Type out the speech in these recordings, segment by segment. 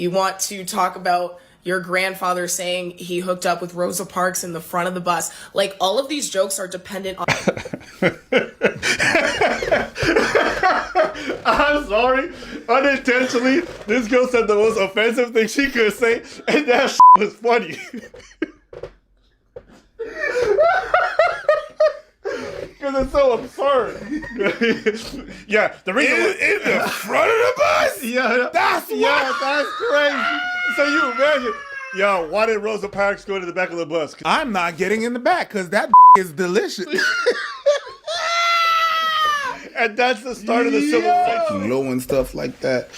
You want to talk about your grandfather saying he hooked up with Rosa Parks in the front of the bus. Like, all of these jokes are dependent on... I'm sorry. Unintentionally, this girl said the most offensive thing she could say, and that was funny. Because it's so absurd. Yeah, the reason in the front of the bus? Yeah, that's crazy. So you imagine, yo, why did Rosa Parks go to the back of the bus? I'm not getting in the back because that is delicious. And that's the start of the civil rights. Low and stuff like that.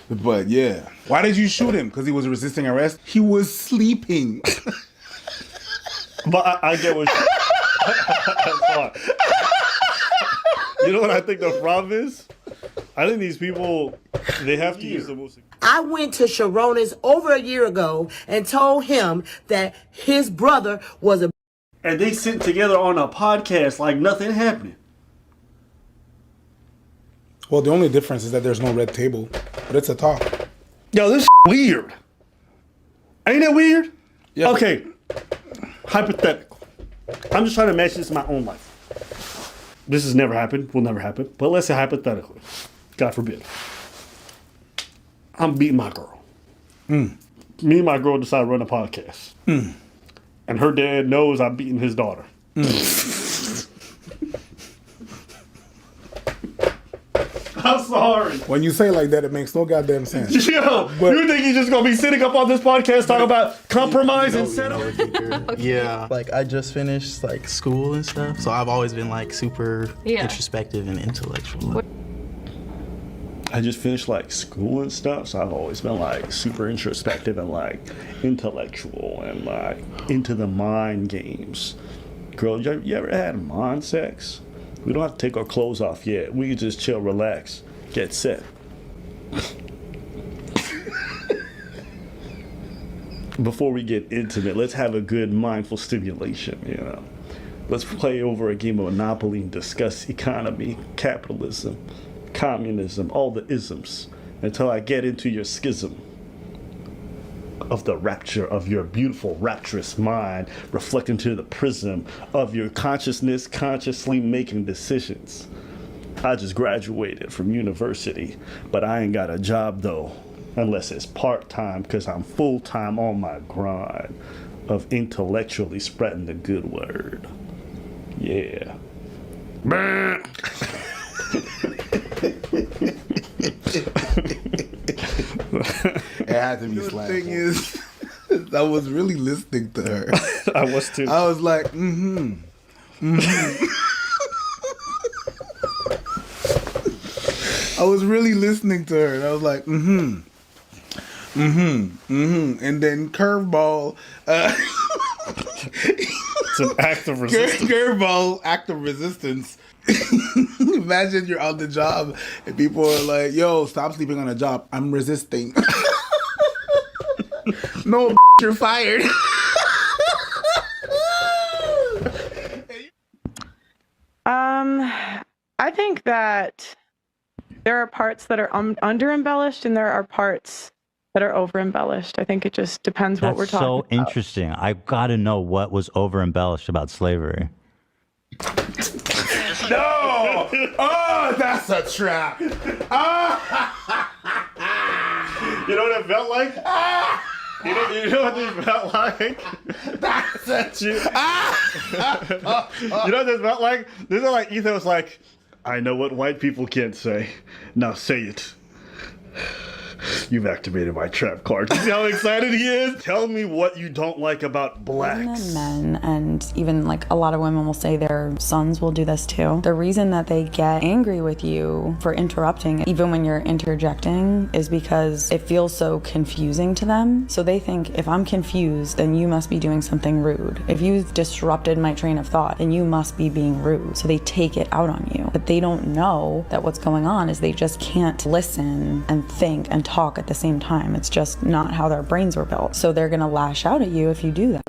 But yeah. Why did you shoot him? Because he was resisting arrest? He was sleeping. But I get what you know what I think the problem is? I think these people, they have to use the most... I went to Sharona's over a year ago and told him that his brother was a... And they sit together on a podcast like nothing happening. Well, the only difference is that there's no red table, but it's a talk. Yo, this weird. Ain't it weird? Yeah. Okay. Hypothetical. I'm just trying to match this in my own life. This has never happened, will never happen, but let's say hypothetically. God forbid. I'm beating my girl. Me and my girl decide to run a podcast. And her dad knows I'm beating his daughter. I'm sorry. When you say like that, it makes no goddamn sense. Yo, you think he's just going to be sitting up on this podcast talking about compromise and setup? Yeah. Like, I just finished, like, school and stuff, so I've always been, like, super introspective and intellectual. I just finished, like, school and stuff, so I've always been, like, super introspective and, like, intellectual and, like, into the mind games. Girl, you ever had mind sex? We don't have to take our clothes off yet. We can just chill, relax, get set. Before we get intimate, let's have a good mindful stimulation, you know. Let's play over a game of Monopoly and discuss economy, capitalism, communism, all the isms, until I get into your schism of the rapture of your beautiful, rapturous mind, reflecting to the prism of your consciousness, consciously making decisions. I just graduated from university, but I ain't got a job though, unless it's part-time, because I'm full-time on my grind of intellectually spreading the good word. Yeah. It had to be slapped. The thing is, I was really listening to her. I was too. I was like, I was really listening to her, and I was like, And then curveball. It's an act of resistance. Curveball, act of resistance. Imagine you're on the job and people are like, yo, stop sleeping on a job. I'm resisting. No, you're fired. I think that there are parts that are under embellished and there are parts that are over embellished. I think it just depends what we're talking about. That's so interesting. I've got to know what was over embellished about slavery. No! Oh, that's a trap. You know what it felt like? You know what this felt like? That's a trap. You know what this felt like? This is like Ethan was like, I know what white people can't say. Now say it. You've activated my trap card. You see how excited he is? Tell me what you don't like about blacks. Men, and even like a lot of women will say their sons will do this too. The reason that they get angry with you for interrupting, even when you're interjecting, is because it feels so confusing to them. So they think, if I'm confused, then you must be doing something rude. If you've disrupted my train of thought, then you must be being rude. So they take it out on you. But they don't know that what's going on is they just can't listen and think and talk at the same time. It's just not how their brains were built. So they're gonna lash out at you if you do that.